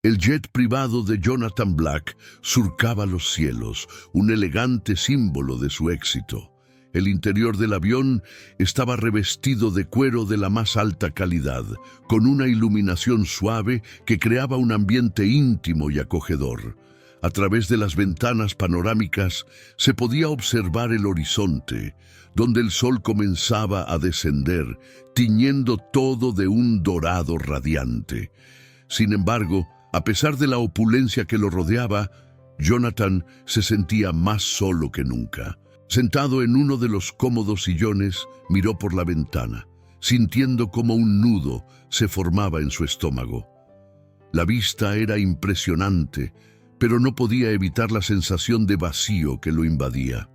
El jet privado de Jonathan Black surcaba los cielos, un elegante símbolo de su éxito. El interior del avión estaba revestido de cuero de la más alta calidad, con una iluminación suave que creaba un ambiente íntimo y acogedor. A través de las ventanas panorámicas se podía observar el horizonte, donde el sol comenzaba a descender, tiñendo todo de un dorado radiante. Sin embargo, a pesar de la opulencia que lo rodeaba, Jonathan se sentía más solo que nunca. Sentado en uno de los cómodos sillones, miró por la ventana, sintiendo como un nudo se formaba en su estómago. La vista era impresionante, pero no podía evitar la sensación de vacío que lo invadía.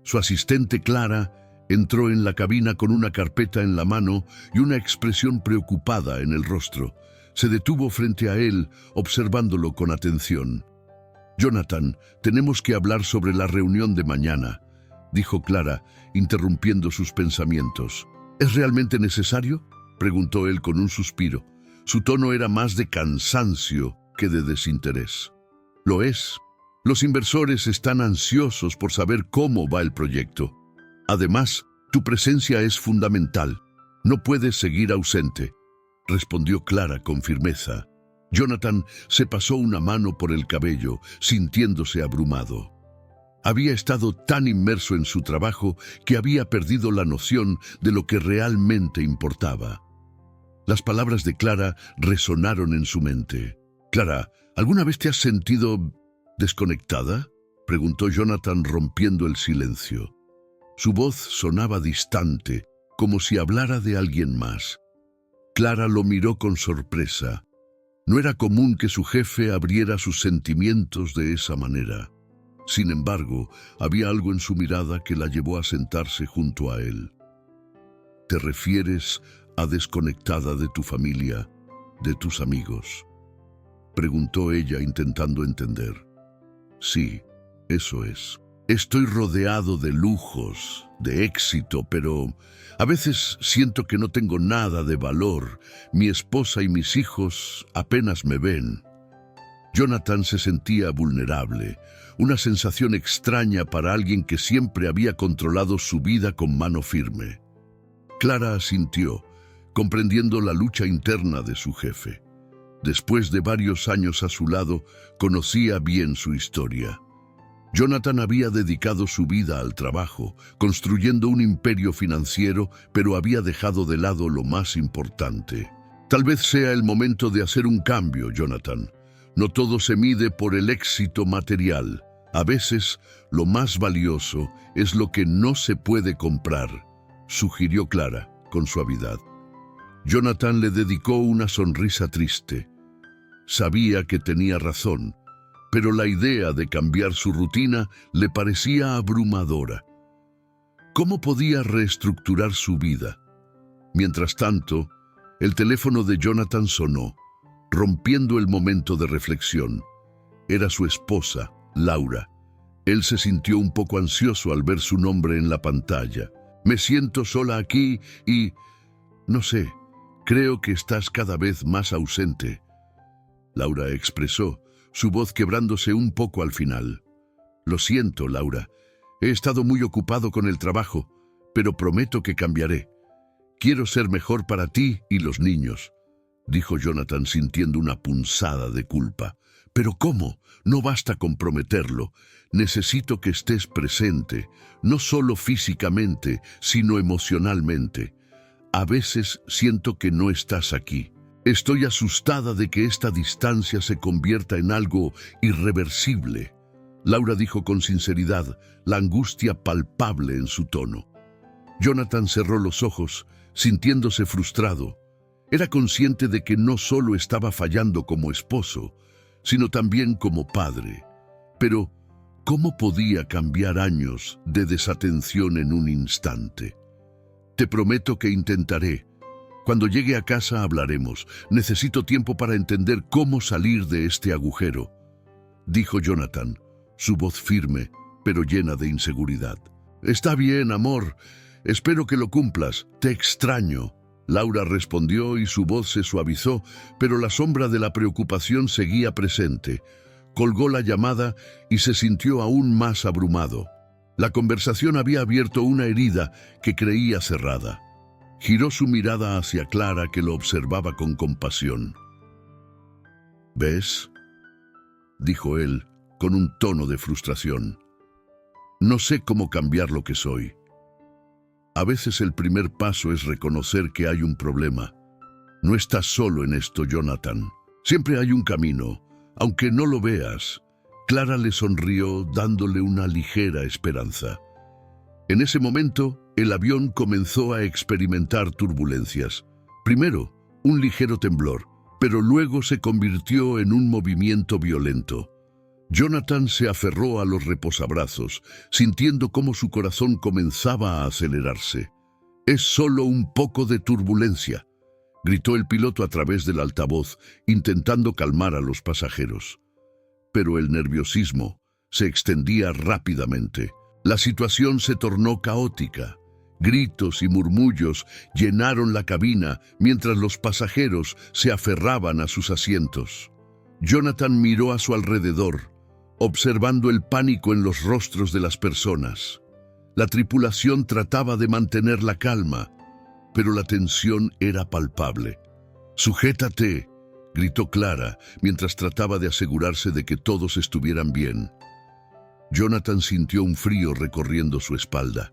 Su asistente Clara entró en la cabina con una carpeta en la mano y una expresión preocupada en el rostro. Se detuvo frente a él, observándolo con atención. «Jonathan, tenemos que hablar sobre la reunión de mañana», dijo Clara, interrumpiendo sus pensamientos. «¿Es realmente necesario?», preguntó él con un suspiro. Su tono era más de cansancio que de desinterés. «Lo es. Los inversores están ansiosos por saber cómo va el proyecto. Además, tu presencia es fundamental. No puedes seguir ausente», respondió Clara con firmeza. Jonathan se pasó una mano por el cabello, sintiéndose abrumado. Había estado tan inmerso en su trabajo que había perdido la noción de lo que realmente importaba. Las palabras de Clara resonaron en su mente. «Clara, ¿alguna vez te has sentido desconectada?», preguntó Jonathan, rompiendo el silencio. Su voz sonaba distante, como si hablara de alguien más. Clara lo miró con sorpresa. No era común que su jefe abriera sus sentimientos de esa manera. Sin embargo, había algo en su mirada que la llevó a sentarse junto a él. «¿Te refieres a desconectada de tu familia, de tus amigos?», preguntó ella, intentando entender. «Sí, eso es. Estoy rodeado de lujos, de éxito, pero a veces siento que no tengo nada de valor. Mi esposa y mis hijos apenas me ven». Jonathan se sentía vulnerable, una sensación extraña para alguien que siempre había controlado su vida con mano firme. Clara asintió, comprendiendo la lucha interna de su jefe. Después de varios años a su lado, conocía bien su historia. Jonathan había dedicado su vida al trabajo, construyendo un imperio financiero, pero había dejado de lado lo más importante. «Tal vez sea el momento de hacer un cambio, Jonathan. No todo se mide por el éxito material. A veces, lo más valioso es lo que no se puede comprar», sugirió Clara, con suavidad. Jonathan le dedicó una sonrisa triste. Sabía que tenía razón, pero la idea de cambiar su rutina le parecía abrumadora. ¿Cómo podía reestructurar su vida? Mientras tanto, el teléfono de Jonathan sonó, rompiendo el momento de reflexión. Era su esposa, Laura. Él se sintió un poco ansioso al ver su nombre en la pantalla. «Me siento sola aquí y... no sé, creo que estás cada vez más ausente», Laura expresó, su voz quebrándose un poco al final. «Lo siento, Laura. He estado muy ocupado con el trabajo, pero prometo que cambiaré. Quiero ser mejor para ti y los niños», dijo Jonathan, sintiendo una punzada de culpa. «¿Pero cómo? No basta con prometerlo. Necesito que estés presente, no solo físicamente, sino emocionalmente. A veces siento que no estás aquí. Estoy asustada de que esta distancia se convierta en algo irreversible», Laura dijo con sinceridad, la angustia palpable en su tono. Jonathan cerró los ojos, sintiéndose frustrado. Era consciente de que no solo estaba fallando como esposo, sino también como padre. Pero, ¿cómo podía cambiar años de desatención en un instante? «Te prometo que intentaré. Cuando llegue a casa hablaremos. Necesito tiempo para entender cómo salir de este agujero», dijo Jonathan, su voz firme, pero llena de inseguridad. «Está bien, amor. Espero que lo cumplas. Te extraño», Laura respondió y su voz se suavizó, pero la sombra de la preocupación seguía presente. Colgó la llamada y se sintió aún más abrumado. La conversación había abierto una herida que creía cerrada. Giró su mirada hacia Clara, que lo observaba con compasión. «¿Ves?», dijo él, con un tono de frustración. «No sé cómo cambiar lo que soy. A veces el primer paso es reconocer que hay un problema. No estás solo en esto, Jonathan. Siempre hay un camino, aunque no lo veas». Clara le sonrió, dándole una ligera esperanza. En ese momento, el avión comenzó a experimentar turbulencias. Primero, un ligero temblor, pero luego se convirtió en un movimiento violento. Jonathan se aferró a los reposabrazos, sintiendo cómo su corazón comenzaba a acelerarse. «Es solo un poco de turbulencia», gritó el piloto a través del altavoz, intentando calmar a los pasajeros. Pero el nerviosismo se extendía rápidamente. La situación se tornó caótica. Gritos y murmullos llenaron la cabina mientras los pasajeros se aferraban a sus asientos. Jonathan miró a su alrededor, observando el pánico en los rostros de las personas. La tripulación trataba de mantener la calma, pero la tensión era palpable. «Sujétate», gritó Clara, mientras trataba de asegurarse de que todos estuvieran bien. Jonathan sintió un frío recorriendo su espalda.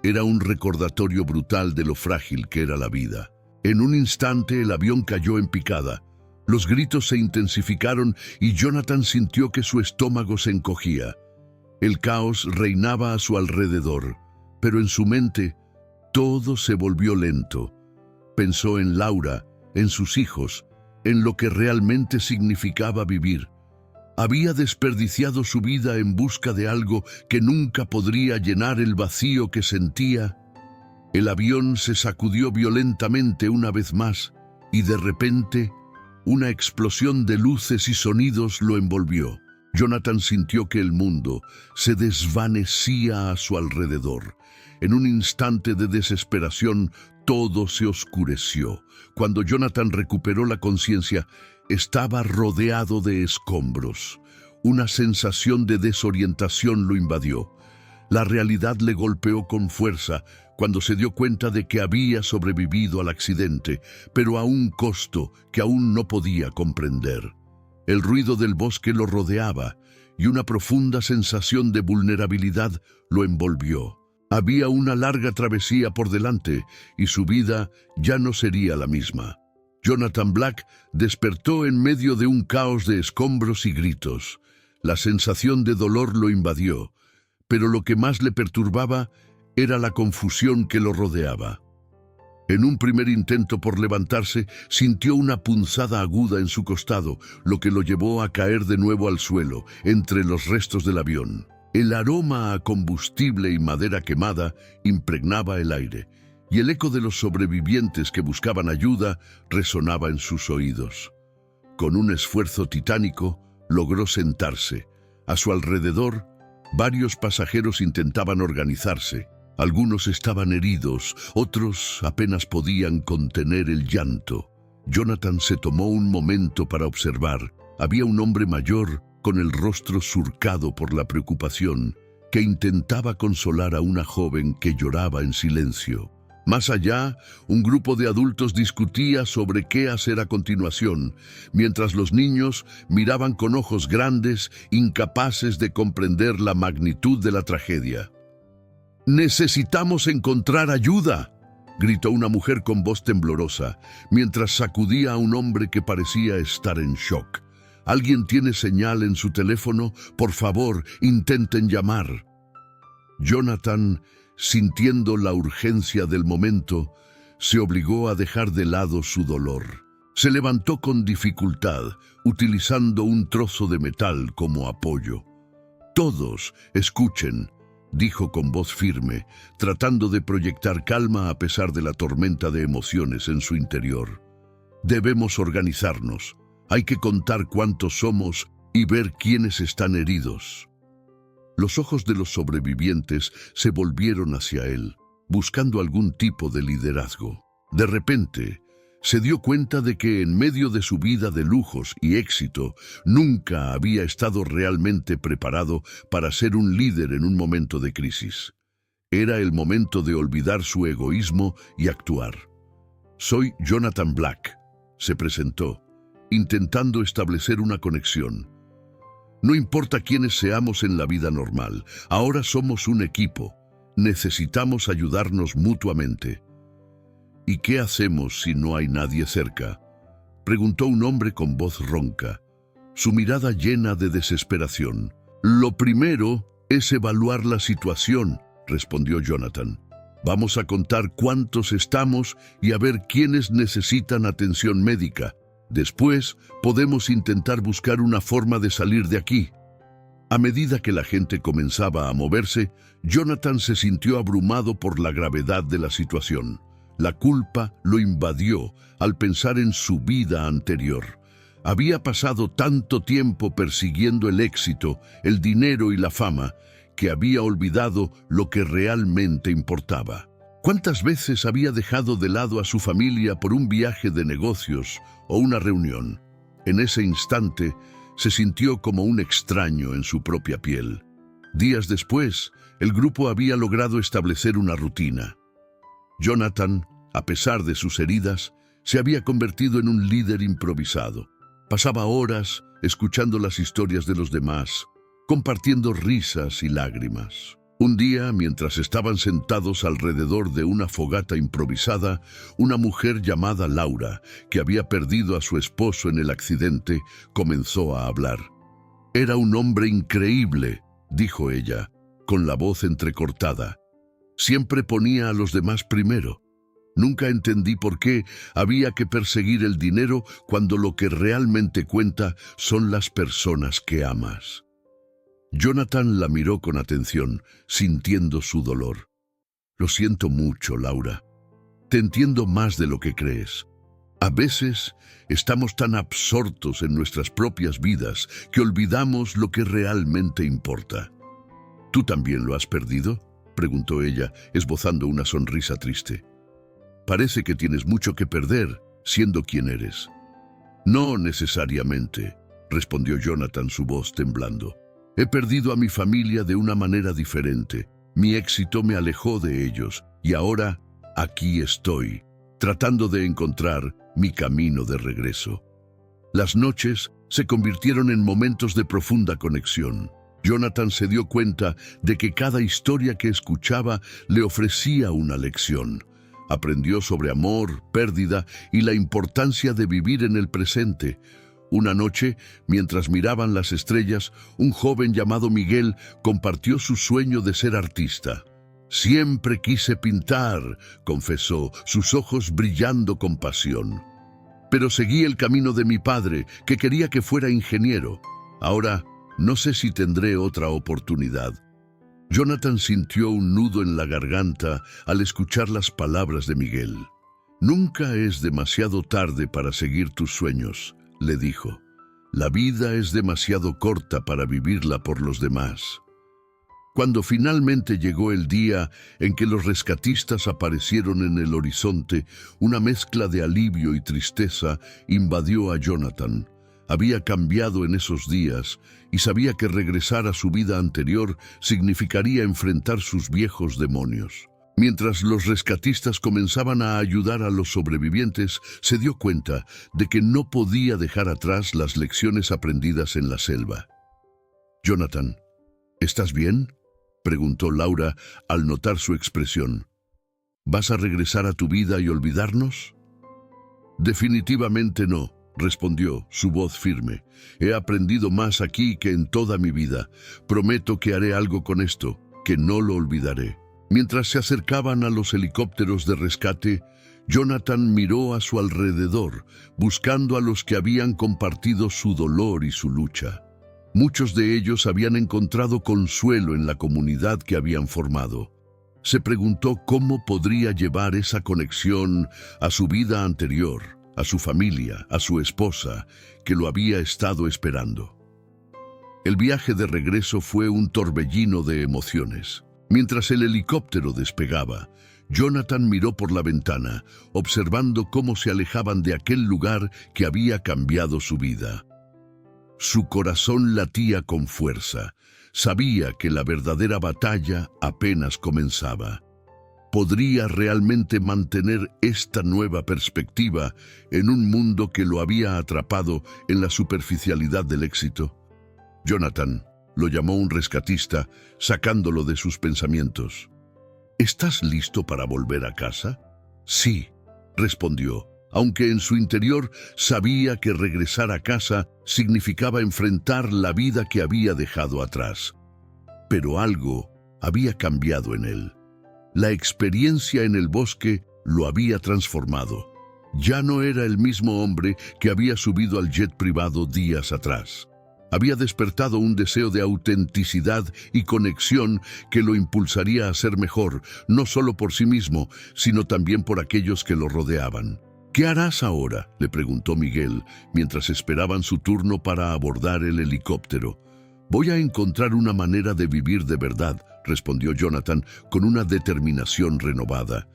Era un recordatorio brutal de lo frágil que era la vida. En un instante el avión cayó en picada. Los gritos se intensificaron y Jonathan sintió que su estómago se encogía. El caos reinaba a su alrededor, pero en su mente todo se volvió lento. Pensó en Laura, en sus hijos, en lo que realmente significaba vivir. Había desperdiciado su vida en busca de algo que nunca podría llenar el vacío que sentía. El avión se sacudió violentamente una vez más y de repente una explosión de luces y sonidos lo envolvió. Jonathan sintió que el mundo se desvanecía a su alrededor. En un instante de desesperación, todo se oscureció. Cuando Jonathan recuperó la conciencia, estaba rodeado de escombros. Una sensación de desorientación lo invadió. La realidad le golpeó con fuerza cuando se dio cuenta de que había sobrevivido al accidente, pero a un costo que aún no podía comprender. El ruido del bosque lo rodeaba y una profunda sensación de vulnerabilidad lo envolvió. Había una larga travesía por delante y su vida ya no sería la misma. Jonathan Black despertó en medio de un caos de escombros y gritos. La sensación de dolor lo invadió, pero lo que más le perturbaba era la confusión que lo rodeaba. En un primer intento por levantarse, sintió una punzada aguda en su costado, lo que lo llevó a caer de nuevo al suelo, entre los restos del avión. El aroma a combustible y madera quemada impregnaba el aire, y el eco de los sobrevivientes que buscaban ayuda resonaba en sus oídos. Con un esfuerzo titánico, logró sentarse. A su alrededor, varios pasajeros intentaban organizarse. Algunos estaban heridos, otros apenas podían contener el llanto. Jonathan se tomó un momento para observar. Había un hombre mayor, con el rostro surcado por la preocupación, que intentaba consolar a una joven que lloraba en silencio. Más allá, un grupo de adultos discutía sobre qué hacer a continuación, mientras los niños miraban con ojos grandes, incapaces de comprender la magnitud de la tragedia. «Necesitamos encontrar ayuda», gritó una mujer con voz temblorosa, mientras sacudía a un hombre que parecía estar en shock. «¿Alguien tiene señal en su teléfono? Por favor, intenten llamar». Jonathan, sintiendo la urgencia del momento, se obligó a dejar de lado su dolor. Se levantó con dificultad, utilizando un trozo de metal como apoyo. «Todos, escuchen», dijo con voz firme, tratando de proyectar calma a pesar de la tormenta de emociones en su interior. «Debemos organizarnos. Hay que contar cuántos somos y ver quiénes están heridos». Los ojos de los sobrevivientes se volvieron hacia él, buscando algún tipo de liderazgo. De repente, se dio cuenta de que en medio de su vida de lujos y éxito, nunca había estado realmente preparado para ser un líder en un momento de crisis. Era el momento de olvidar su egoísmo y actuar. «Soy Jonathan Black», se presentó, intentando establecer una conexión. «No importa quiénes seamos en la vida normal, ahora somos un equipo. Necesitamos ayudarnos mutuamente». «¿Y qué hacemos si no hay nadie cerca?», preguntó un hombre con voz ronca, su mirada llena de desesperación. «Lo primero es evaluar la situación», respondió Jonathan. «Vamos a contar cuántos estamos y a ver quiénes necesitan atención médica. Después podemos intentar buscar una forma de salir de aquí». A medida que la gente comenzaba a moverse, Jonathan se sintió abrumado por la gravedad de la situación. La culpa lo invadió al pensar en su vida anterior. Había pasado tanto tiempo persiguiendo el éxito, el dinero y la fama, que había olvidado lo que realmente importaba. ¿Cuántas veces había dejado de lado a su familia por un viaje de negocios o una reunión? En ese instante, se sintió como un extraño en su propia piel. Días después, el grupo había logrado establecer una rutina. Jonathan, a pesar de sus heridas, se había convertido en un líder improvisado. Pasaba horas escuchando las historias de los demás, compartiendo risas y lágrimas. Un día, mientras estaban sentados alrededor de una fogata improvisada, una mujer llamada Laura, que había perdido a su esposo en el accidente, comenzó a hablar. «Era un hombre increíble», dijo ella, con la voz entrecortada. «Siempre ponía a los demás primero. Nunca entendí por qué había que perseguir el dinero cuando lo que realmente cuenta son las personas que amas». Jonathan la miró con atención, sintiendo su dolor. «Lo siento mucho, Laura. Te entiendo más de lo que crees. A veces estamos tan absortos en nuestras propias vidas que olvidamos lo que realmente importa». «¿Tú también lo has perdido?», preguntó ella, esbozando una sonrisa triste. «Parece que tienes mucho que perder, siendo quien eres». «No necesariamente», respondió Jonathan, su voz temblando. «He perdido a mi familia de una manera diferente. Mi éxito me alejó de ellos y ahora aquí estoy, tratando de encontrar mi camino de regreso». Las noches se convirtieron en momentos de profunda conexión. Jonathan se dio cuenta de que cada historia que escuchaba le ofrecía una lección. Aprendió sobre amor, pérdida y la importancia de vivir en el presente. Una noche, mientras miraban las estrellas, un joven llamado Miguel compartió su sueño de ser artista. «Siempre quise pintar», confesó, sus ojos brillando con pasión. «Pero seguí el camino de mi padre, que quería que fuera ingeniero. Ahora no sé si tendré otra oportunidad». Jonathan sintió un nudo en la garganta al escuchar las palabras de Miguel. «Nunca es demasiado tarde para seguir tus sueños», le dijo. «La vida es demasiado corta para vivirla por los demás». Cuando finalmente llegó el día en que los rescatistas aparecieron en el horizonte, una mezcla de alivio y tristeza invadió a Jonathan. Había cambiado en esos días y sabía que regresar a su vida anterior significaría enfrentar sus viejos demonios. Mientras los rescatistas comenzaban a ayudar a los sobrevivientes, se dio cuenta de que no podía dejar atrás las lecciones aprendidas en la selva. «Jonathan, ¿estás bien?», preguntó Laura al notar su expresión. «¿Vas a regresar a tu vida y olvidarnos?». «Definitivamente no», respondió, su voz firme. «He aprendido más aquí que en toda mi vida. Prometo que haré algo con esto, que no lo olvidaré». Mientras se acercaban a los helicópteros de rescate, Jonathan miró a su alrededor, buscando a los que habían compartido su dolor y su lucha. Muchos de ellos habían encontrado consuelo en la comunidad que habían formado. Se preguntó cómo podría llevar esa conexión a su vida anterior, a su familia, a su esposa, que lo había estado esperando. El viaje de regreso fue un torbellino de emociones. Mientras el helicóptero despegaba, Jonathan miró por la ventana, observando cómo se alejaban de aquel lugar que había cambiado su vida. Su corazón latía con fuerza. Sabía que la verdadera batalla apenas comenzaba. ¿Podría realmente mantener esta nueva perspectiva en un mundo que lo había atrapado en la superficialidad del éxito? Jonathan lo llamó un rescatista, sacándolo de sus pensamientos. ¿Estás listo para volver a casa? Sí, respondió, aunque en su interior sabía que regresar a casa significaba enfrentar la vida que había dejado atrás. Pero algo había cambiado en él. La experiencia en el bosque lo había transformado. Ya no era el mismo hombre que había subido al jet privado días atrás. Había despertado un deseo de autenticidad y conexión que lo impulsaría a ser mejor, no solo por sí mismo, sino también por aquellos que lo rodeaban. ¿Qué harás ahora?, le preguntó Miguel, mientras esperaban su turno para abordar el helicóptero. Voy a encontrar una manera de vivir de verdad, respondió Jonathan con una determinación renovada.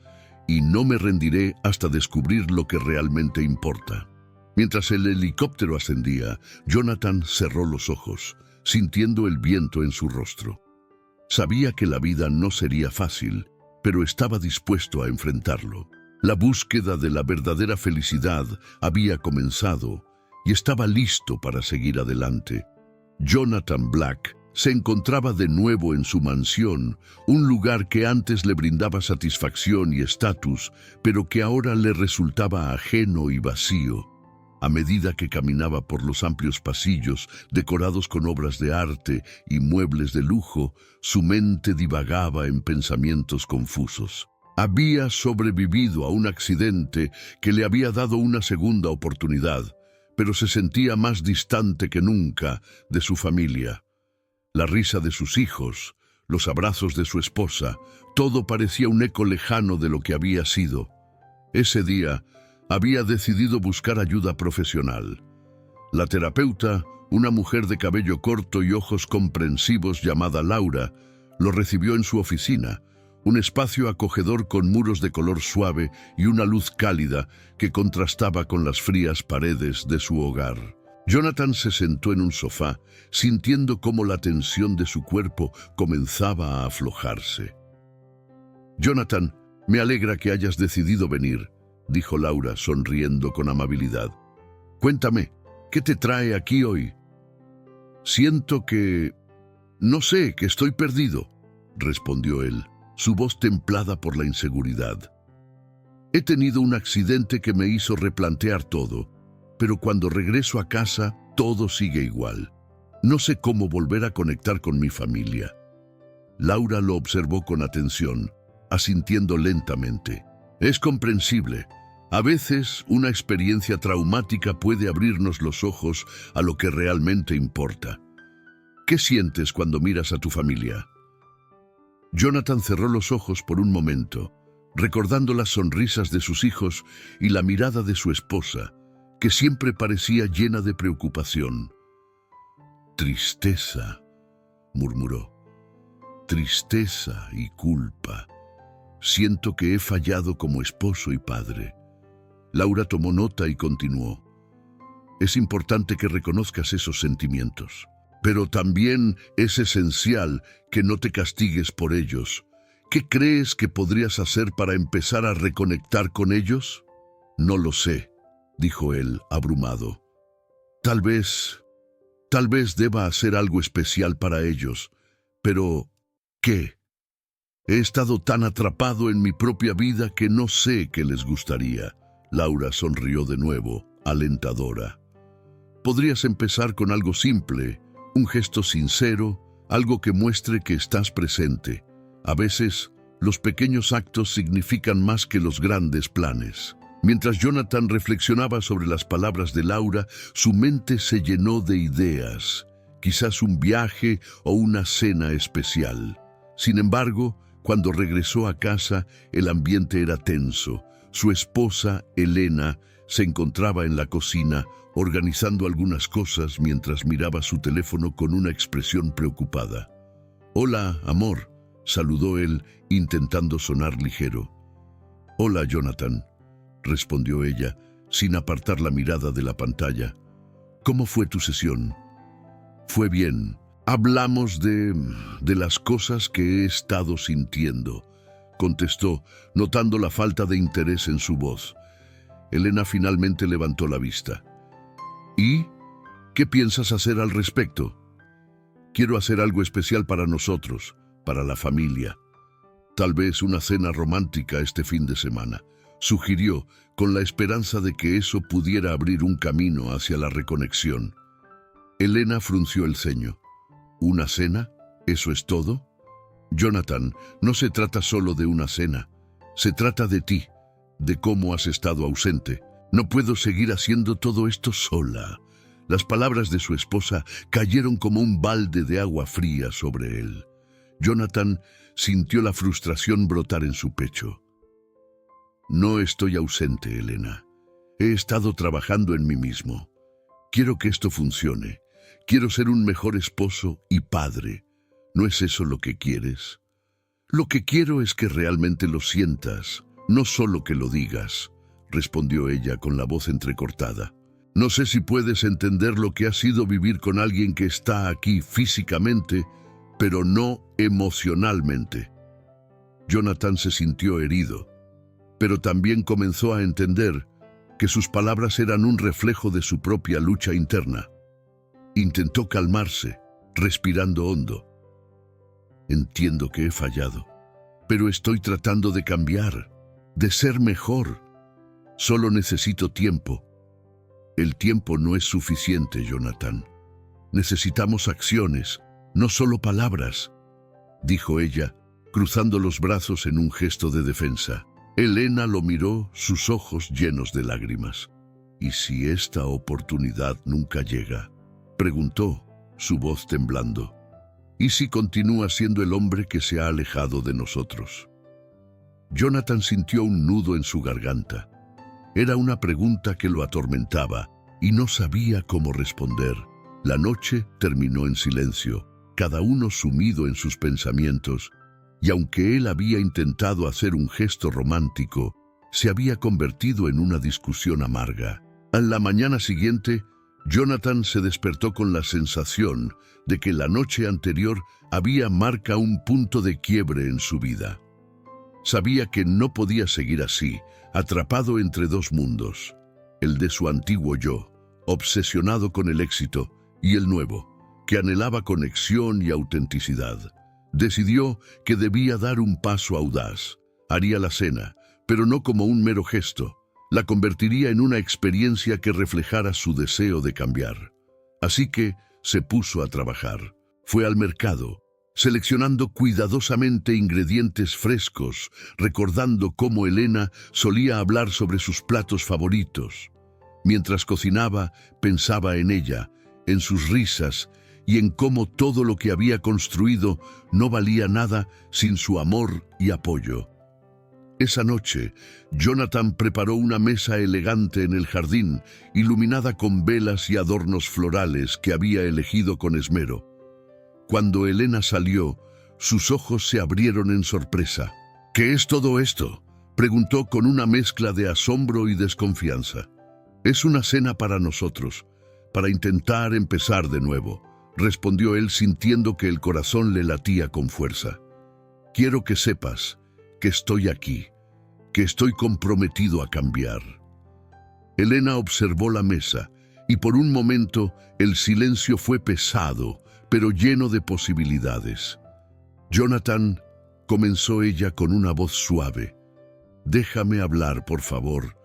Y no me rendiré hasta descubrir lo que realmente importa. Mientras el helicóptero ascendía, Jonathan cerró los ojos, sintiendo el viento en su rostro. Sabía que la vida no sería fácil, pero estaba dispuesto a enfrentarlo. La búsqueda de la verdadera felicidad había comenzado y estaba listo para seguir adelante. Jonathan Black se encontraba de nuevo en su mansión, un lugar que antes le brindaba satisfacción y estatus, pero que ahora le resultaba ajeno y vacío. A medida que caminaba por los amplios pasillos decorados con obras de arte y muebles de lujo, su mente divagaba en pensamientos confusos. Había sobrevivido a un accidente que le había dado una segunda oportunidad, pero se sentía más distante que nunca de su familia. La risa de sus hijos, los abrazos de su esposa, todo parecía un eco lejano de lo que había sido. Ese día, había decidido buscar ayuda profesional. La terapeuta, una mujer de cabello corto y ojos comprensivos llamada Laura, lo recibió en su oficina, un espacio acogedor con muros de color suave y una luz cálida que contrastaba con las frías paredes de su hogar. Jonathan se sentó en un sofá, sintiendo cómo la tensión de su cuerpo comenzaba a aflojarse. «Jonathan, me alegra que hayas decidido venir», dijo Laura, sonriendo con amabilidad. «Cuéntame, ¿qué te trae aquí hoy?» «Siento que... no sé, que estoy perdido», respondió él, su voz templada por la inseguridad. «He tenido un accidente que me hizo replantear todo, pero cuando regreso a casa, todo sigue igual. No sé cómo volver a conectar con mi familia». Laura lo observó con atención, asintiendo lentamente. «Es comprensible. A veces, una experiencia traumática puede abrirnos los ojos a lo que realmente importa. ¿Qué sientes cuando miras a tu familia?» Jonathan cerró los ojos por un momento, recordando las sonrisas de sus hijos y la mirada de su esposa, que siempre parecía llena de preocupación. «Tristeza», murmuró. «Tristeza y culpa. Siento que he fallado como esposo y padre». Laura tomó nota y continuó. «Es importante que reconozcas esos sentimientos, pero también es esencial que no te castigues por ellos. ¿Qué crees que podrías hacer para empezar a reconectar con ellos?» «No lo sé», dijo él, abrumado. Tal vez deba hacer algo especial para ellos, pero ¿qué? He estado tan atrapado en mi propia vida que no sé qué les gustaría». Laura sonrió de nuevo, alentadora. «Podrías empezar con algo simple, un gesto sincero, algo que muestre que estás presente. A veces, los pequeños actos significan más que los grandes planes». Mientras Jonathan reflexionaba sobre las palabras de Laura, su mente se llenó de ideas, quizás un viaje o una cena especial. Sin embargo, cuando regresó a casa, el ambiente era tenso. Su esposa, Elena, se encontraba en la cocina, organizando algunas cosas mientras miraba su teléfono con una expresión preocupada. «Hola, amor», saludó él, intentando sonar ligero. Hola, Jonathan, respondió ella, sin apartar la mirada de la pantalla. ¿Cómo fue tu sesión? Fue bien. Hablamos de las cosas que he estado sintiendo, contestó, notando la falta de interés en su voz. Elena finalmente levantó la vista. ¿Y qué piensas hacer al respecto? Quiero hacer algo especial para nosotros, para la familia. Tal vez una cena romántica este fin de semana, sugirió, con la esperanza de que eso pudiera abrir un camino hacia la reconexión. Elena frunció el ceño. ¿Una cena? ¿Eso es todo? Jonathan, no se trata solo de una cena. Se trata de ti, de cómo has estado ausente. No puedo seguir haciendo todo esto sola. Las palabras de su esposa cayeron como un balde de agua fría sobre él. Jonathan sintió la frustración brotar en su pecho. No estoy ausente, Elena. He estado trabajando en mí mismo. Quiero que esto funcione. Quiero ser un mejor esposo y padre. ¿No es eso lo que quieres? Lo que quiero es que realmente lo sientas, no solo que lo digas, respondió ella con la voz entrecortada. No sé si puedes entender lo que ha sido vivir con alguien que está aquí físicamente, pero no emocionalmente. Jonathan se sintió herido, pero también comenzó a entender que sus palabras eran un reflejo de su propia lucha interna. Intentó calmarse, respirando hondo. Entiendo que he fallado, pero estoy tratando de cambiar, de ser mejor. Solo necesito tiempo. El tiempo no es suficiente, Jonathan. Necesitamos acciones, no solo palabras, dijo ella, cruzando los brazos en un gesto de defensa. Elena lo miró, sus ojos llenos de lágrimas. ¿Y si esta oportunidad nunca llega?, preguntó, su voz temblando. ¿Y si continúa siendo el hombre que se ha alejado de nosotros? Jonathan sintió un nudo en su garganta. Era una pregunta que lo atormentaba y no sabía cómo responder. La noche terminó en silencio, cada uno sumido en sus pensamientos, y aunque él había intentado hacer un gesto romántico, se había convertido en una discusión amarga. A la mañana siguiente, Jonathan se despertó con la sensación de que la noche anterior había marcado un punto de quiebre en su vida. Sabía que no podía seguir así, atrapado entre dos mundos, el de su antiguo yo, obsesionado con el éxito, y el nuevo, que anhelaba conexión y autenticidad. Decidió que debía dar un paso audaz. Haría la cena, pero no como un mero gesto. La convertiría en una experiencia que reflejara su deseo de cambiar. Así que se puso a trabajar. Fue al mercado, seleccionando cuidadosamente ingredientes frescos, recordando cómo Elena solía hablar sobre sus platos favoritos. Mientras cocinaba, pensaba en ella, en sus risas y en cómo todo lo que había construido no valía nada sin su amor y apoyo. Esa noche, Jonathan preparó una mesa elegante en el jardín, iluminada con velas y adornos florales que había elegido con esmero. Cuando Elena salió, sus ojos se abrieron en sorpresa. ¿Qué es todo esto?, preguntó con una mezcla de asombro y desconfianza. Es una cena para nosotros, para intentar empezar de nuevo, respondió él sintiendo que el corazón le latía con fuerza. Quiero que sepas que estoy aquí, que estoy comprometido a cambiar. Elena observó la mesa y por un momento el silencio fue pesado, pero lleno de posibilidades. Jonathan, comenzó ella con una voz suave. Déjame hablar, por favor,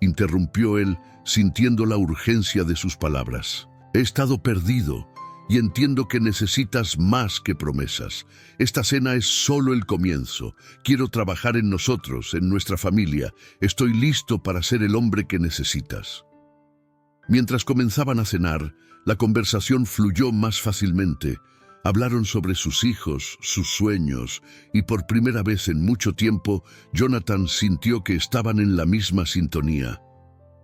interrumpió él, sintiendo la urgencia de sus palabras. He estado perdido y entiendo que necesitas más que promesas. Esta cena es solo el comienzo. Quiero trabajar en nosotros, en nuestra familia. Estoy listo para ser el hombre que necesitas. Mientras comenzaban a cenar, la conversación fluyó más fácilmente. Hablaron sobre sus hijos, sus sueños, y por primera vez en mucho tiempo, Jonathan sintió que estaban en la misma sintonía.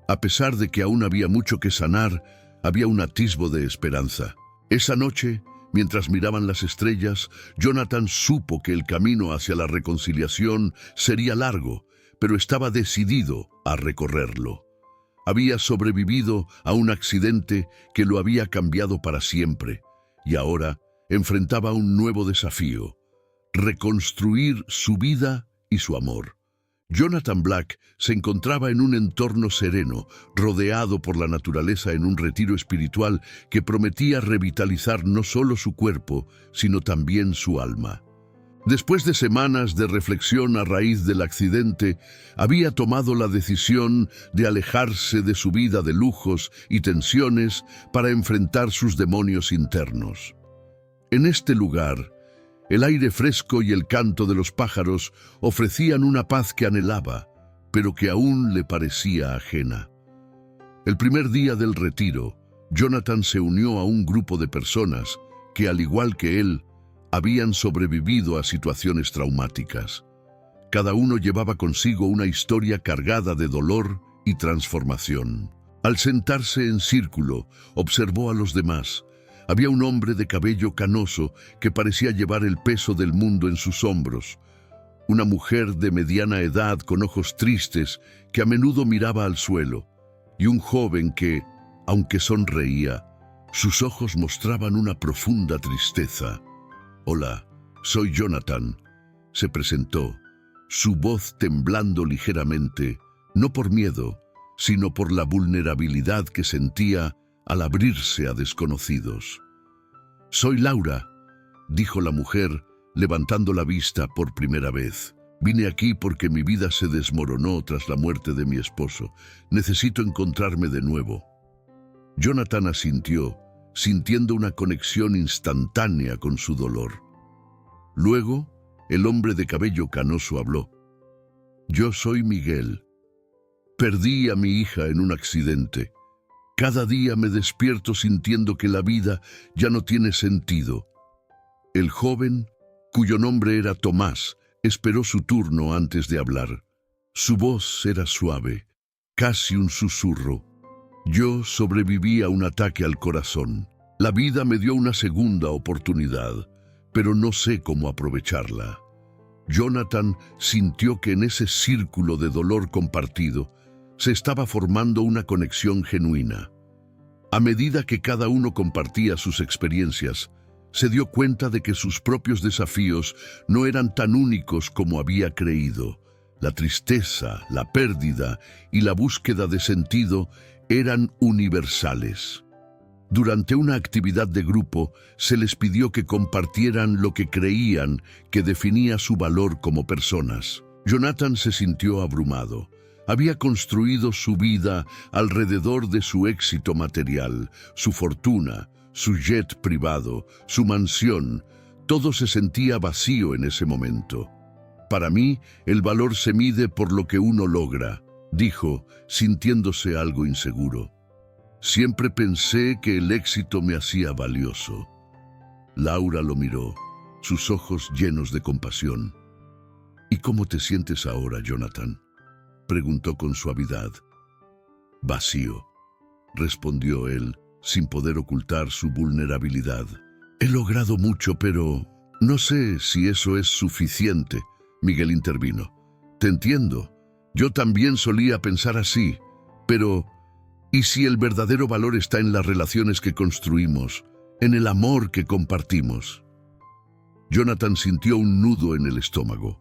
A pesar de que aún había mucho que sanar, había un atisbo de esperanza. Esa noche, mientras miraban las estrellas, Jonathan supo que el camino hacia la reconciliación sería largo, pero estaba decidido a recorrerlo. Había sobrevivido a un accidente que lo había cambiado para siempre, y ahora enfrentaba un nuevo desafío: reconstruir su vida y su amor. Jonathan Black se encontraba en un entorno sereno, rodeado por la naturaleza en un retiro espiritual que prometía revitalizar no solo su cuerpo, sino también su alma. Después de semanas de reflexión a raíz del accidente, había tomado la decisión de alejarse de su vida de lujos y tensiones para enfrentar sus demonios internos. En este lugar, el aire fresco y el canto de los pájaros ofrecían una paz que anhelaba, pero que aún le parecía ajena. El primer día del retiro, Jonathan se unió a un grupo de personas que, al igual que él, habían sobrevivido a situaciones traumáticas. Cada uno llevaba consigo una historia cargada de dolor y transformación. Al sentarse en círculo, observó a los demás. Había un hombre de cabello canoso que parecía llevar el peso del mundo en sus hombros. Una mujer de mediana edad con ojos tristes que a menudo miraba al suelo. Y un joven que, aunque sonreía, sus ojos mostraban una profunda tristeza. «Hola, soy Jonathan», se presentó, su voz temblando ligeramente, no por miedo, sino por la vulnerabilidad que sentía al abrirse a desconocidos. «Soy Laura», dijo la mujer, levantando la vista por primera vez. «Vine aquí porque mi vida se desmoronó tras la muerte de mi esposo. Necesito encontrarme de nuevo». Jonathan asintió, sintiendo una conexión instantánea con su dolor. Luego, el hombre de cabello canoso habló. «Yo soy Miguel. Perdí a mi hija en un accidente. Cada día me despierto sintiendo que la vida ya no tiene sentido». El joven, cuyo nombre era Tomás, esperó su turno antes de hablar. Su voz era suave, casi un susurro. «Yo sobreviví a un ataque al corazón. La vida me dio una segunda oportunidad, pero no sé cómo aprovecharla». Jonathan sintió que en ese círculo de dolor compartido se estaba formando una conexión genuina. A medida que cada uno compartía sus experiencias, se dio cuenta de que sus propios desafíos no eran tan únicos como había creído. La tristeza, la pérdida y la búsqueda de sentido eran universales. Durante una actividad de grupo, se les pidió que compartieran lo que creían que definía su valor como personas. Jonathan se sintió abrumado. Había construido su vida alrededor de su éxito material, su fortuna, su jet privado, su mansión. Todo se sentía vacío en ese momento. «Para mí, el valor se mide por lo que uno logra», dijo, sintiéndose algo inseguro. «Siempre pensé que el éxito me hacía valioso». Laura lo miró, sus ojos llenos de compasión. «¿Y cómo te sientes ahora, Jonathan?», preguntó con suavidad. «Vacío», respondió él, sin poder ocultar su vulnerabilidad. «He logrado mucho, pero no sé si eso es suficiente», Miguel intervino. «Te entiendo. Yo también solía pensar así, pero ¿y si el verdadero valor está en las relaciones que construimos, en el amor que compartimos?» Jonathan sintió un nudo en el estómago.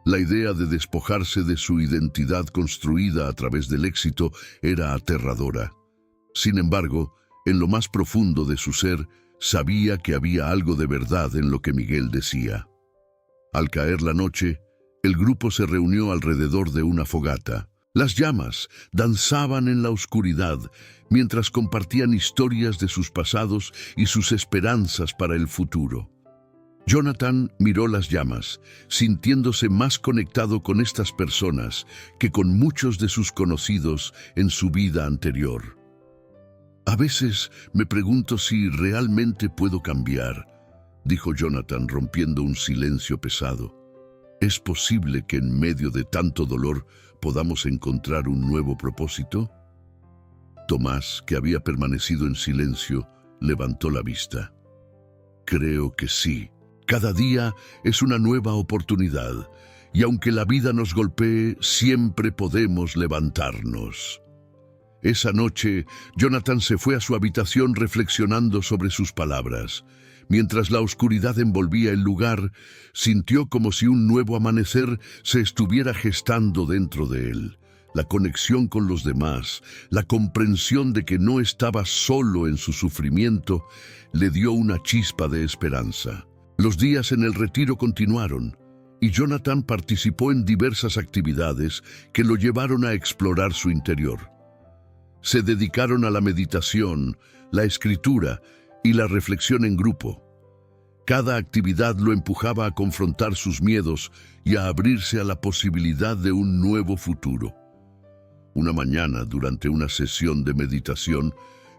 La idea de despojarse de su identidad construida a través del éxito era aterradora. Sin embargo, en lo más profundo de su ser, sabía que había algo de verdad en lo que Miguel decía. Al caer la noche, el grupo se reunió alrededor de una fogata. Las llamas danzaban en la oscuridad mientras compartían historias de sus pasados y sus esperanzas para el futuro. Jonathan miró las llamas, sintiéndose más conectado con estas personas que con muchos de sus conocidos en su vida anterior. «A veces me pregunto si realmente puedo cambiar», dijo Jonathan, rompiendo un silencio pesado. «¿Es posible que en medio de tanto dolor podamos encontrar un nuevo propósito?» Tomás, que había permanecido en silencio, levantó la vista. «Creo que sí. Cada día es una nueva oportunidad, y aunque la vida nos golpee, siempre podemos levantarnos. Esa noche, Jonathan se fue a su habitación reflexionando sobre sus palabras. Mientras la oscuridad envolvía el lugar, sintió como si un nuevo amanecer se estuviera gestando dentro de él. La conexión con los demás, la comprensión de que no estaba solo en su sufrimiento, le dio una chispa de esperanza. Los días en el retiro continuaron, y Jonathan participó en diversas actividades que lo llevaron a explorar su interior. Se dedicaron a la meditación, la escritura y la reflexión en grupo. Cada actividad lo empujaba a confrontar sus miedos y a abrirse a la posibilidad de un nuevo futuro. Una mañana, durante una sesión de meditación,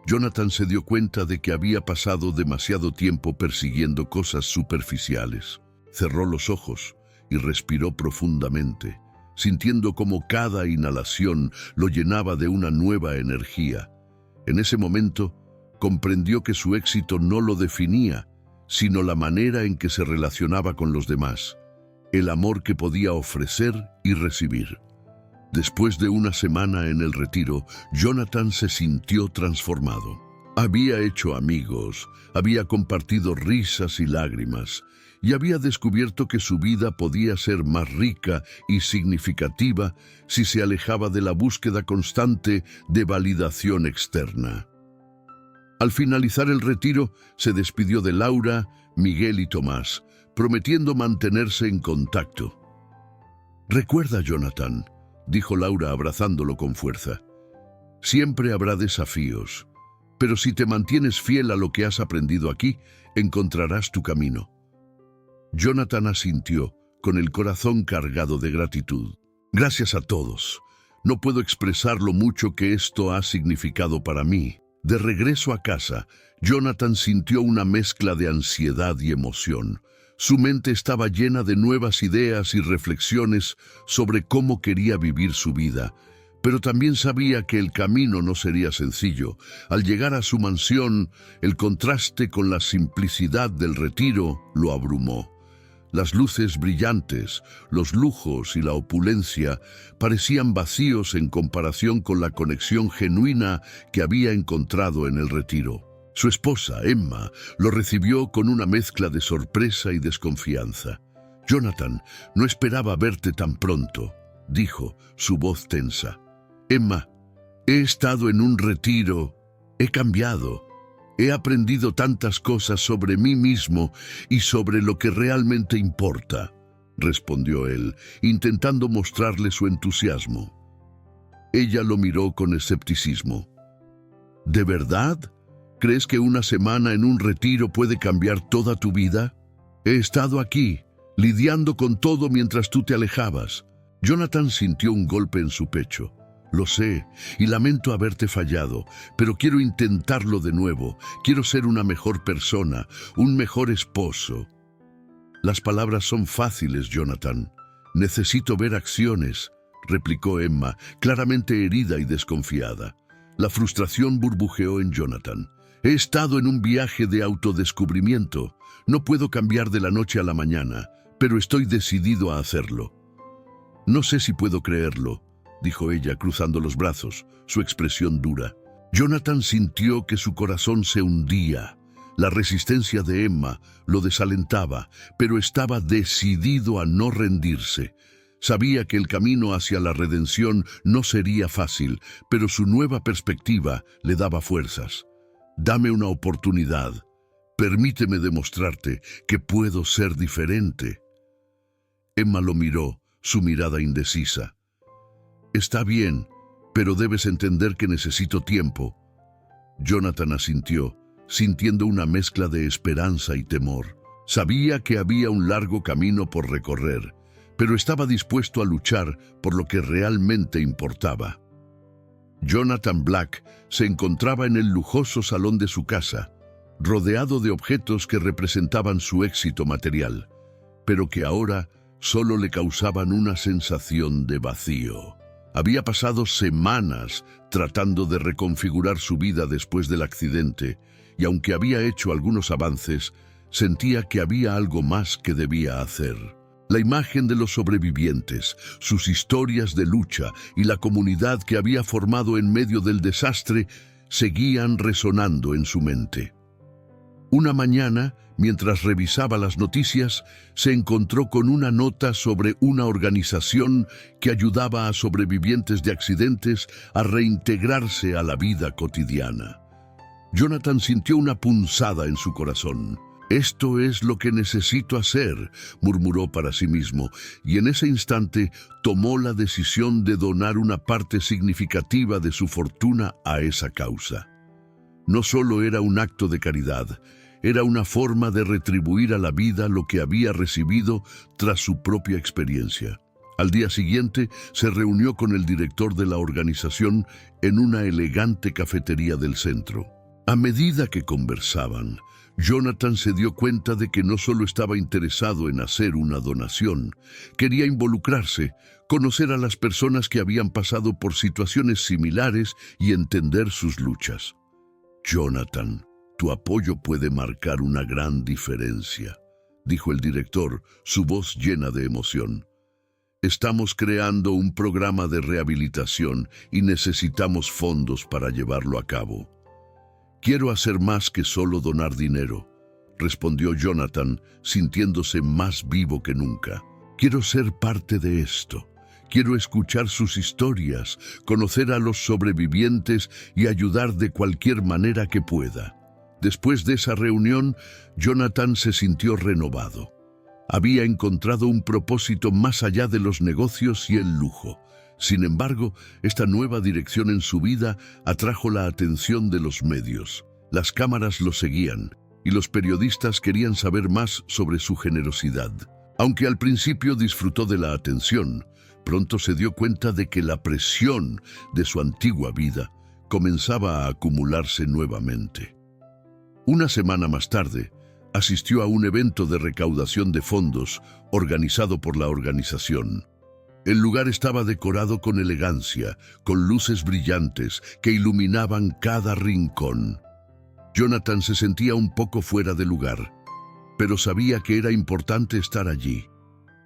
Jonathan se dio cuenta de que había pasado demasiado tiempo persiguiendo cosas superficiales. Cerró los ojos y respiró profundamente, sintiendo como cada inhalación lo llenaba de una nueva energía. En ese momento, comprendió que su éxito no lo definía, sino la manera en que se relacionaba con los demás, el amor que podía ofrecer y recibir. Después de una semana en el retiro, Jonathan se sintió transformado. Había hecho amigos, había compartido risas y lágrimas, y había descubierto que su vida podía ser más rica y significativa si se alejaba de la búsqueda constante de validación externa. Al finalizar el retiro, se despidió de Laura, Miguel y Tomás, prometiendo mantenerse en contacto. «Recuerda, Jonathan», dijo Laura abrazándolo con fuerza, «siempre habrá desafíos, pero si te mantienes fiel a lo que has aprendido aquí, encontrarás tu camino». Jonathan asintió, con el corazón cargado de gratitud. «Gracias a todos. No puedo expresar lo mucho que esto ha significado para mí». De regreso a casa, Jonathan sintió una mezcla de ansiedad y emoción. Su mente estaba llena de nuevas ideas y reflexiones sobre cómo quería vivir su vida, pero también sabía que el camino no sería sencillo. Al llegar a su mansión, el contraste con la simplicidad del retiro lo abrumó. Las luces brillantes, los lujos y la opulencia parecían vacíos en comparación con la conexión genuina que había encontrado en el retiro. Su esposa, Emma, lo recibió con una mezcla de sorpresa y desconfianza. «Jonathan, no esperaba verte tan pronto», dijo, su voz tensa. «Emma, he estado en un retiro, he cambiado. He aprendido tantas cosas sobre mí mismo y sobre lo que realmente importa», respondió él, intentando mostrarle su entusiasmo. Ella lo miró con escepticismo. «¿De verdad? ¿Crees que una semana en un retiro puede cambiar toda tu vida? He estado aquí, lidiando con todo mientras tú te alejabas». Jonathan sintió un golpe en su pecho. «Lo sé, y lamento haberte fallado, pero quiero intentarlo de nuevo. Quiero ser una mejor persona, un mejor esposo». «Las palabras son fáciles, Jonathan. Necesito ver acciones», replicó Emma, claramente herida y desconfiada. La frustración burbujeó en Jonathan. «He estado en un viaje de autodescubrimiento. No puedo cambiar de la noche a la mañana, pero estoy decidido a hacerlo». «No sé si puedo creerlo», dijo ella cruzando los brazos, su expresión dura. Jonathan sintió que su corazón se hundía. La resistencia de Emma lo desalentaba, pero estaba decidido a no rendirse. Sabía que el camino hacia la redención no sería fácil, pero su nueva perspectiva le daba fuerzas. «Dame una oportunidad. Permíteme demostrarte que puedo ser diferente». Emma lo miró, su mirada indecisa. «Está bien, pero debes entender que necesito tiempo». Jonathan asintió, sintiendo una mezcla de esperanza y temor. Sabía que había un largo camino por recorrer, pero estaba dispuesto a luchar por lo que realmente importaba. Jonathan Black se encontraba en el lujoso salón de su casa, rodeado de objetos que representaban su éxito material, pero que ahora solo le causaban una sensación de vacío. Había pasado semanas tratando de reconfigurar su vida después del accidente, y aunque había hecho algunos avances, sentía que había algo más que debía hacer. La imagen de los sobrevivientes, sus historias de lucha y la comunidad que había formado en medio del desastre seguían resonando en su mente. Una mañana, mientras revisaba las noticias, se encontró con una nota sobre una organización que ayudaba a sobrevivientes de accidentes a reintegrarse a la vida cotidiana. Jonathan sintió una punzada en su corazón. «Esto es lo que necesito hacer», murmuró para sí mismo, y en ese instante tomó la decisión de donar una parte significativa de su fortuna a esa causa. No solo era un acto de caridad, era una forma de retribuir a la vida lo que había recibido tras su propia experiencia. Al día siguiente se reunió con el director de la organización en una elegante cafetería del centro. A medida que conversaban, Jonathan se dio cuenta de que no solo estaba interesado en hacer una donación, quería involucrarse, conocer a las personas que habían pasado por situaciones similares y entender sus luchas. «Jonathan, tu apoyo puede marcar una gran diferencia», dijo el director, su voz llena de emoción. «Estamos creando un programa de rehabilitación y necesitamos fondos para llevarlo a cabo». «Quiero hacer más que solo donar dinero», respondió Jonathan, sintiéndose más vivo que nunca. «Quiero ser parte de esto. Quiero escuchar sus historias, conocer a los sobrevivientes y ayudar de cualquier manera que pueda». Después de esa reunión, Jonathan se sintió renovado. Había encontrado un propósito más allá de los negocios y el lujo. Sin embargo, esta nueva dirección en su vida atrajo la atención de los medios. Las cámaras lo seguían y los periodistas querían saber más sobre su generosidad. Aunque al principio disfrutó de la atención, pronto se dio cuenta de que la presión de su antigua vida comenzaba a acumularse nuevamente. Una semana más tarde, asistió a un evento de recaudación de fondos organizado por la organización. El lugar estaba decorado con elegancia, con luces brillantes que iluminaban cada rincón. Jonathan se sentía un poco fuera de lugar, pero sabía que era importante estar allí.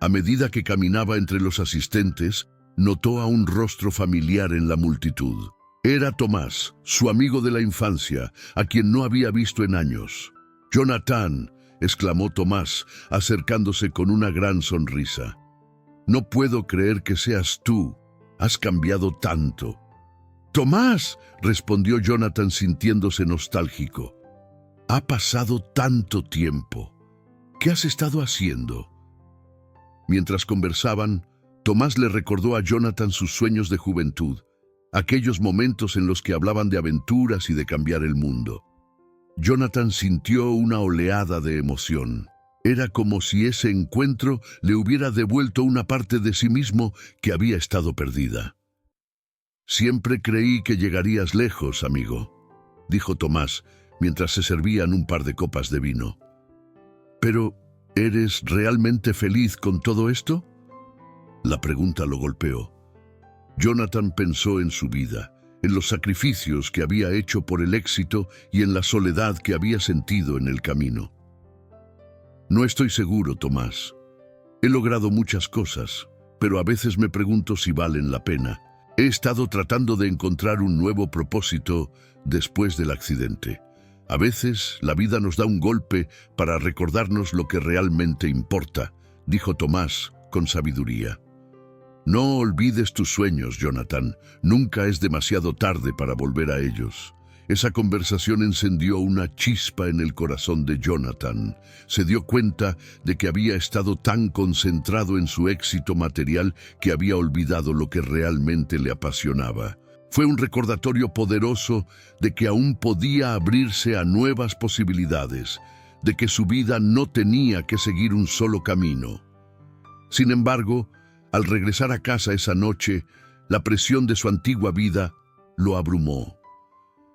A medida que caminaba entre los asistentes, notó a un rostro familiar en la multitud. Era Tomás, su amigo de la infancia, a quien no había visto en años. «Jonathan», exclamó Tomás, acercándose con una gran sonrisa. «No puedo creer que seas tú. Has cambiado tanto». «Tomás», respondió Jonathan sintiéndose nostálgico. «Ha pasado tanto tiempo. ¿Qué has estado haciendo?» Mientras conversaban, Tomás le recordó a Jonathan sus sueños de juventud, aquellos momentos en los que hablaban de aventuras y de cambiar el mundo. Jonathan sintió una oleada de emoción. Era como si ese encuentro le hubiera devuelto una parte de sí mismo que había estado perdida. «Siempre creí que llegarías lejos, amigo», dijo Tomás, mientras se servían un par de copas de vino. «Pero, ¿eres realmente feliz con todo esto?». La pregunta lo golpeó. Jonathan pensó en su vida, en los sacrificios que había hecho por el éxito y en la soledad que había sentido en el camino. «No estoy seguro, Tomás. He logrado muchas cosas, pero a veces me pregunto si valen la pena. He estado tratando de encontrar un nuevo propósito después del accidente. A veces la vida nos da un golpe para recordarnos lo que realmente importa», dijo Tomás con sabiduría. «No olvides tus sueños, Jonathan. Nunca es demasiado tarde para volver a ellos». Esa conversación encendió una chispa en el corazón de Jonathan. Se dio cuenta de que había estado tan concentrado en su éxito material que había olvidado lo que realmente le apasionaba. Fue un recordatorio poderoso de que aún podía abrirse a nuevas posibilidades, de que su vida no tenía que seguir un solo camino. Sin embargo, al regresar a casa esa noche, la presión de su antigua vida lo abrumó.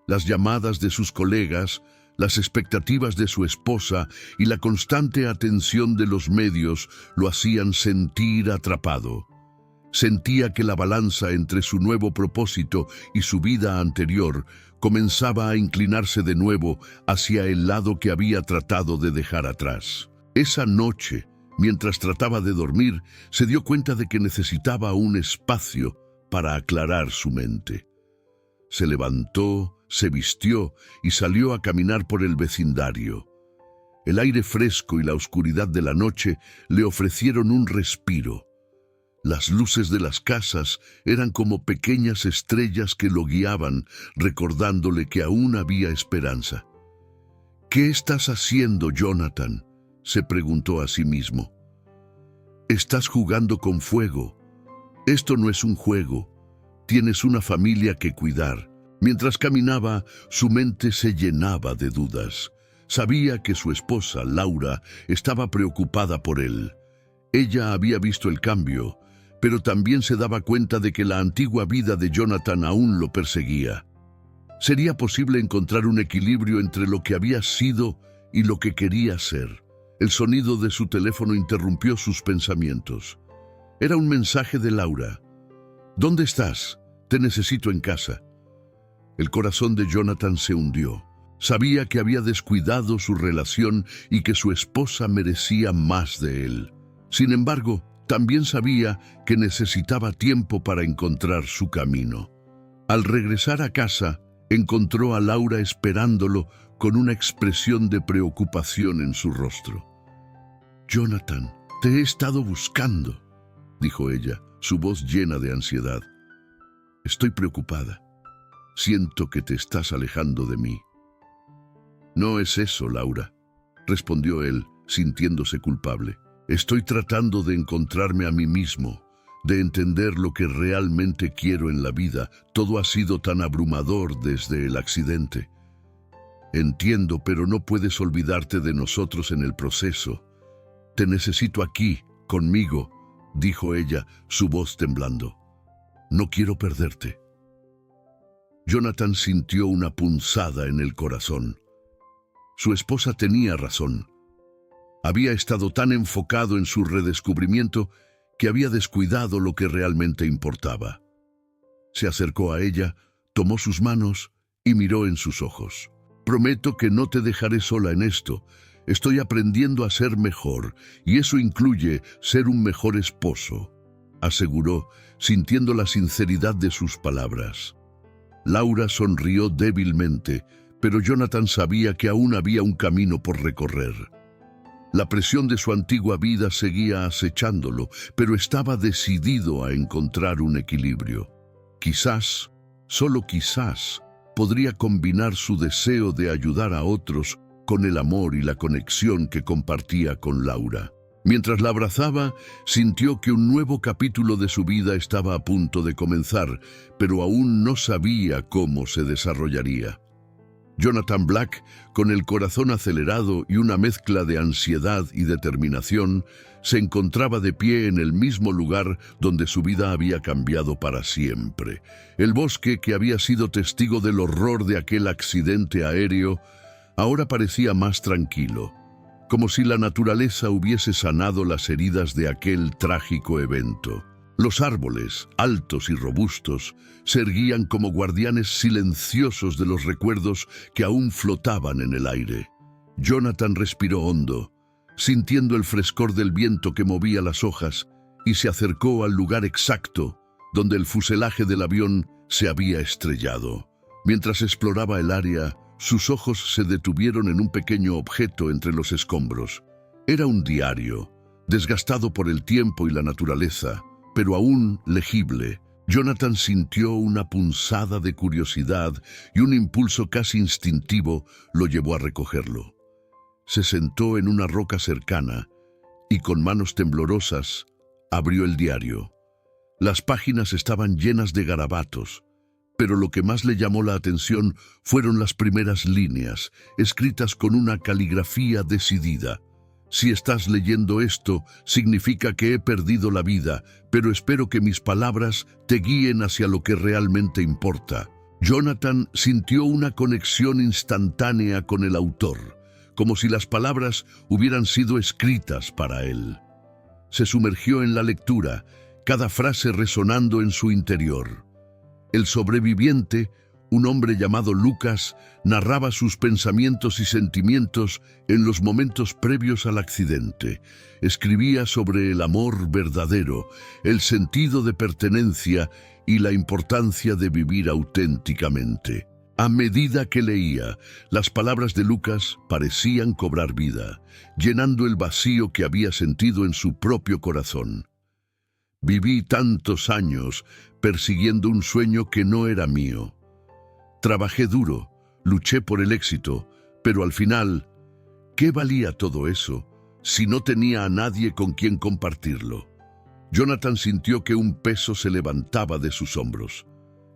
Las llamadas de sus colegas, las expectativas de su esposa y la constante atención de los medios lo hacían sentir atrapado. Sentía que la balanza entre su nuevo propósito y su vida anterior comenzaba a inclinarse de nuevo hacia el lado que había tratado de dejar atrás. Esa noche, Mientras trataba de dormir, se dio cuenta de que necesitaba un espacio para aclarar su mente. Se levantó, se vistió y salió a caminar por el vecindario. El aire fresco y la oscuridad de la noche le ofrecieron un respiro. Las luces de las casas eran como pequeñas estrellas que lo guiaban, recordándole que aún había esperanza. «¿Qué estás haciendo, Jonathan?», se preguntó a sí mismo. «Estás jugando con fuego. Esto no es un juego. Tienes una familia que cuidar». Mientras caminaba, su mente se llenaba de dudas. Sabía que su esposa, Laura, estaba preocupada por él. Ella había visto el cambio, pero también se daba cuenta de que la antigua vida de Jonathan aún lo perseguía. ¿Sería posible encontrar un equilibrio entre lo que había sido y lo que quería ser? El sonido de su teléfono interrumpió sus pensamientos. Era un mensaje de Laura. «¿Dónde estás? Te necesito en casa». El corazón de Jonathan se hundió. Sabía que había descuidado su relación y que su esposa merecía más de él. Sin embargo, también sabía que necesitaba tiempo para encontrar su camino. Al regresar a casa, encontró a Laura esperándolo con una expresión de preocupación en su rostro. «Jonathan, te he estado buscando», dijo ella, su voz llena de ansiedad. «Estoy preocupada. Siento que te estás alejando de mí». «No es eso, Laura», respondió él, sintiéndose culpable. «Estoy tratando de encontrarme a mí mismo, de entender lo que realmente quiero en la vida. Todo ha sido tan abrumador desde el accidente». «Entiendo, pero no puedes olvidarte de nosotros en el proceso. Te necesito aquí, conmigo», dijo ella, su voz temblando. «No quiero perderte». Jonathan sintió una punzada en el corazón. Su esposa tenía razón. Había estado tan enfocado en su redescubrimiento que había descuidado lo que realmente importaba. Se acercó a ella, tomó sus manos y miró en sus ojos. «Prometo que no te dejaré sola en esto. Estoy aprendiendo a ser mejor, y eso incluye ser un mejor esposo», aseguró, sintiendo la sinceridad de sus palabras. Laura sonrió débilmente, pero Jonathan sabía que aún había un camino por recorrer. La presión de su antigua vida seguía acechándolo, pero estaba decidido a encontrar un equilibrio. Quizás, solo quizás, podría combinar su deseo de ayudar a otros con el amor y la conexión que compartía con Laura. Mientras la abrazaba, sintió que un nuevo capítulo de su vida estaba a punto de comenzar, pero aún no sabía cómo se desarrollaría. Jonathan Black, con el corazón acelerado y una mezcla de ansiedad y determinación, se encontraba de pie en el mismo lugar donde su vida había cambiado para siempre. El bosque, que había sido testigo del horror de aquel accidente aéreo, ahora parecía más tranquilo, como si la naturaleza hubiese sanado las heridas de aquel trágico evento. Los árboles, altos y robustos, se erguían como guardianes silenciosos de los recuerdos que aún flotaban en el aire. Jonathan respiró hondo, sintiendo el frescor del viento que movía las hojas, y se acercó al lugar exacto donde el fuselaje del avión se había estrellado. Mientras exploraba el área, sus ojos se detuvieron en un pequeño objeto entre los escombros. Era un diario, desgastado por el tiempo y la naturaleza, pero aún legible. Jonathan sintió una punzada de curiosidad y un impulso casi instintivo lo llevó a recogerlo. Se sentó en una roca cercana y con manos temblorosas abrió el diario. Las páginas estaban llenas de garabatos, pero lo que más le llamó la atención fueron las primeras líneas, escritas con una caligrafía decidida. «Si estás leyendo esto, significa que he perdido la vida, pero espero que mis palabras te guíen hacia lo que realmente importa». Jonathan sintió una conexión instantánea con el autor, como si las palabras hubieran sido escritas para él. Se sumergió en la lectura, cada frase resonando en su interior. El sobreviviente, Un hombre llamado Lucas narraba sus pensamientos y sentimientos en los momentos previos al accidente. Escribía sobre el amor verdadero, el sentido de pertenencia y la importancia de vivir auténticamente. A medida que leía, las palabras de Lucas parecían cobrar vida, llenando el vacío que había sentido en su propio corazón. Viví tantos años persiguiendo un sueño que no era mío. Trabajé duro, luché por el éxito, pero al final, ¿qué valía todo eso si no tenía a nadie con quien compartirlo? Jonathan sintió que un peso se levantaba de sus hombros.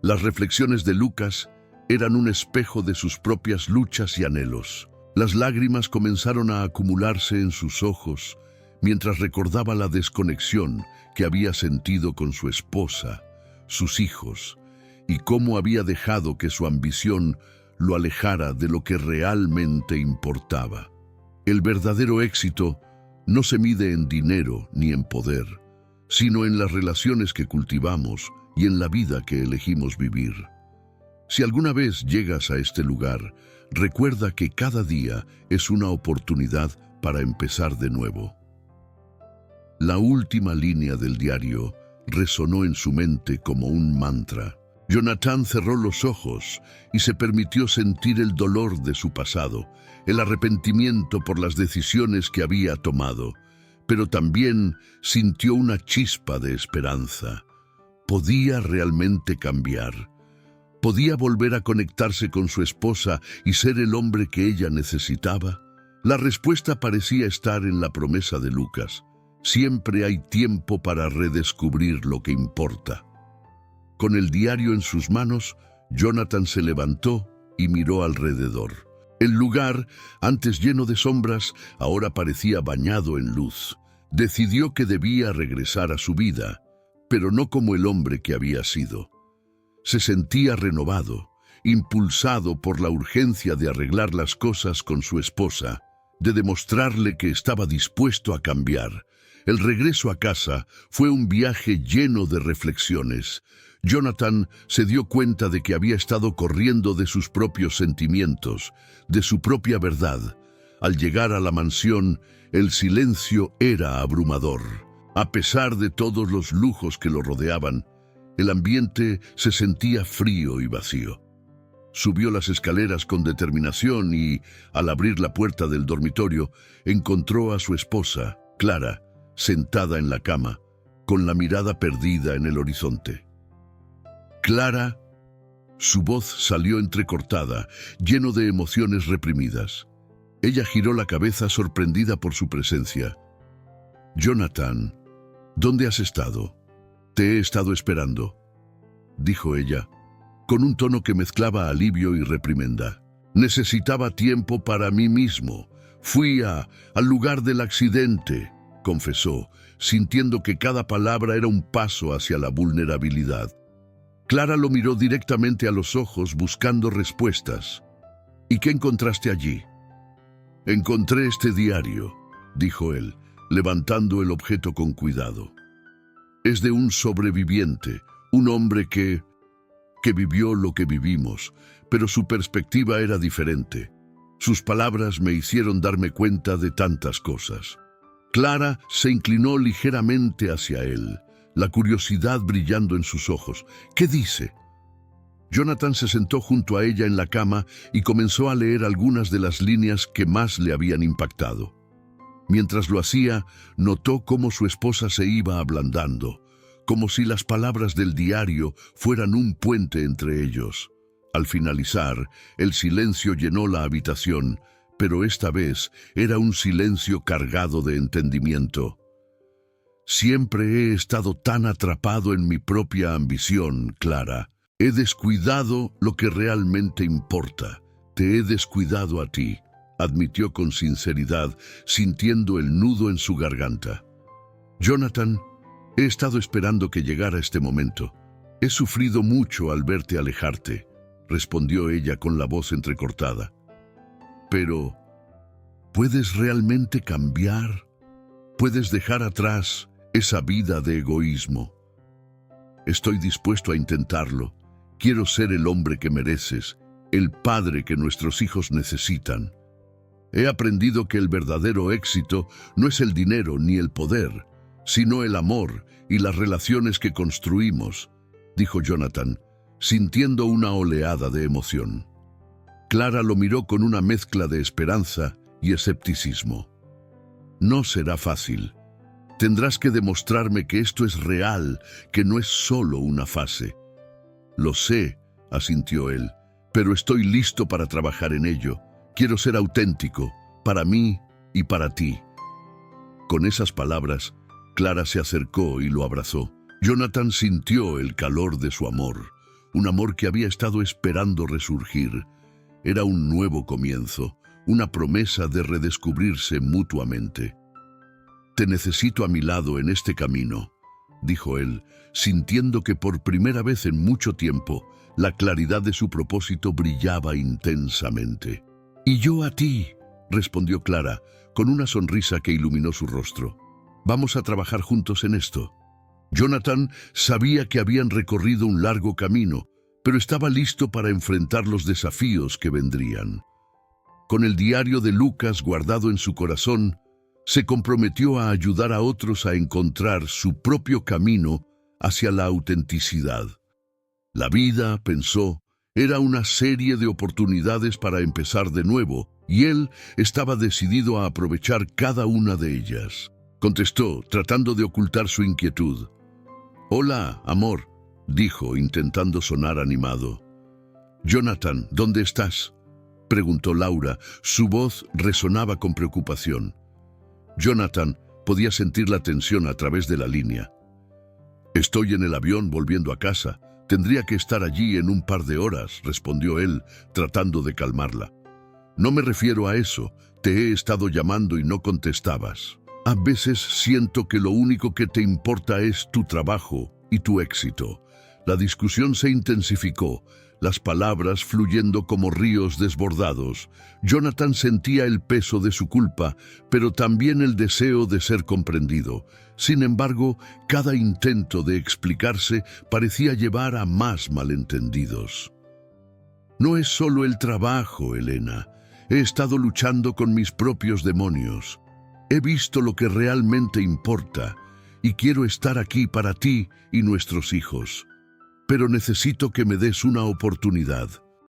Las reflexiones de Lucas eran un espejo de sus propias luchas y anhelos. Las lágrimas comenzaron a acumularse en sus ojos mientras recordaba la desconexión que había sentido con su esposa, sus hijos, y cómo había dejado que su ambición lo alejara de lo que realmente importaba. El verdadero éxito no se mide en dinero ni en poder, sino en las relaciones que cultivamos y en la vida que elegimos vivir. Si alguna vez llegas a este lugar, recuerda que cada día es una oportunidad para empezar de nuevo. La última línea del diario resonó en su mente como un mantra. Jonathan cerró los ojos y se permitió sentir el dolor de su pasado, el arrepentimiento por las decisiones que había tomado, pero también sintió una chispa de esperanza. ¿Podía realmente cambiar? ¿Podía volver a conectarse con su esposa y ser el hombre que ella necesitaba? La respuesta parecía estar en la promesa de Lucas. Siempre hay tiempo para redescubrir lo que importa. Con el diario en sus manos, Jonathan se levantó y miró alrededor. El lugar, antes lleno de sombras, ahora parecía bañado en luz. Decidió que debía regresar a su vida, pero no como el hombre que había sido. Se sentía renovado, impulsado por la urgencia de arreglar las cosas con su esposa, de demostrarle que estaba dispuesto a cambiar. El regreso a casa fue un viaje lleno de reflexiones. Jonathan se dio cuenta de que había estado corriendo de sus propios sentimientos, de su propia verdad. Al llegar a la mansión, el silencio era abrumador. A pesar de todos los lujos que lo rodeaban, el ambiente se sentía frío y vacío. Subió las escaleras con determinación y, al abrir la puerta del dormitorio, encontró a su esposa, Clara, sentada en la cama, con la mirada perdida en el horizonte. Clara, su voz salió entrecortada, lleno de emociones reprimidas. Ella giró la cabeza sorprendida por su presencia. «Jonathan, ¿dónde has estado? Te he estado esperando», dijo ella, con un tono que mezclaba alivio y reprimenda. «Necesitaba tiempo para mí mismo. Fui al lugar del accidente», confesó, sintiendo que cada palabra era un paso hacia la vulnerabilidad. Clara lo miró directamente a los ojos buscando respuestas. «¿Y qué encontraste allí?» «Encontré este diario», dijo él, levantando el objeto con cuidado. «Es de un sobreviviente, un hombre que vivió lo que vivimos, pero su perspectiva era diferente. Sus palabras me hicieron darme cuenta de tantas cosas». Clara se inclinó ligeramente hacia él, la curiosidad brillando en sus ojos. «¿Qué dice?» Jonathan se sentó junto a ella en la cama y comenzó a leer algunas de las líneas que más le habían impactado. Mientras lo hacía, notó cómo su esposa se iba ablandando, como si las palabras del diario fueran un puente entre ellos. Al finalizar, el silencio llenó la habitación, pero esta vez era un silencio cargado de entendimiento. «Siempre he estado tan atrapado en mi propia ambición, Clara. He descuidado lo que realmente importa. Te he descuidado a ti», admitió con sinceridad, sintiendo el nudo en su garganta. «Jonathan, he estado esperando que llegara este momento. He sufrido mucho al verte alejarte», respondió ella con la voz entrecortada. «Pero, ¿puedes realmente cambiar? ¿Puedes dejar atrás esa vida de egoísmo?» «Estoy dispuesto a intentarlo. Quiero ser el hombre que mereces, el padre que nuestros hijos necesitan. He aprendido que el verdadero éxito no es el dinero ni el poder, sino el amor y las relaciones que construimos, dijo Jonathan, sintiendo una oleada de emoción. Clara lo miró con una mezcla de esperanza y escepticismo. No será fácil. Tendrás que demostrarme que esto es real, que no es solo una fase. Lo sé, asintió él, pero estoy listo para trabajar en ello. Quiero ser auténtico, para mí y para ti. Con esas palabras, Clara se acercó y lo abrazó. Jonathan sintió el calor de su amor, un amor que había estado esperando resurgir. Era un nuevo comienzo, una promesa de redescubrirse mutuamente. «Te necesito a mi lado en este camino», dijo él, sintiendo que por primera vez en mucho tiempo la claridad de su propósito brillaba intensamente. «Y yo a ti», respondió Clara, con una sonrisa que iluminó su rostro. «Vamos a trabajar juntos en esto». Jonathan sabía que habían recorrido un largo camino, pero estaba listo para enfrentar los desafíos que vendrían. Con el diario de Lucas guardado en su corazón, se comprometió a ayudar a otros a encontrar su propio camino hacia la autenticidad. La vida, pensó, era una serie de oportunidades para empezar de nuevo, y él estaba decidido a aprovechar cada una de ellas. Contestó, tratando de ocultar su inquietud. «Hola, amor», dijo, intentando sonar animado. «Jonathan, ¿dónde estás?», preguntó Laura. Su voz resonaba con preocupación. Jonathan podía sentir la tensión a través de la línea. «Estoy en el avión volviendo a casa. Tendría que estar allí en un par de horas», respondió él, tratando de calmarla. «No me refiero a eso. Te he estado llamando y no contestabas. A veces siento que lo único que te importa es tu trabajo y tu éxito». La discusión se intensificó, las palabras fluyendo como ríos desbordados. Jonathan sentía el peso de su culpa, pero también el deseo de ser comprendido. Sin embargo, cada intento de explicarse parecía llevar a más malentendidos. «No es solo el trabajo, Elena. He estado luchando con mis propios demonios. He visto lo que realmente importa y quiero estar aquí para ti y nuestros hijos. Pero necesito que me des una oportunidad.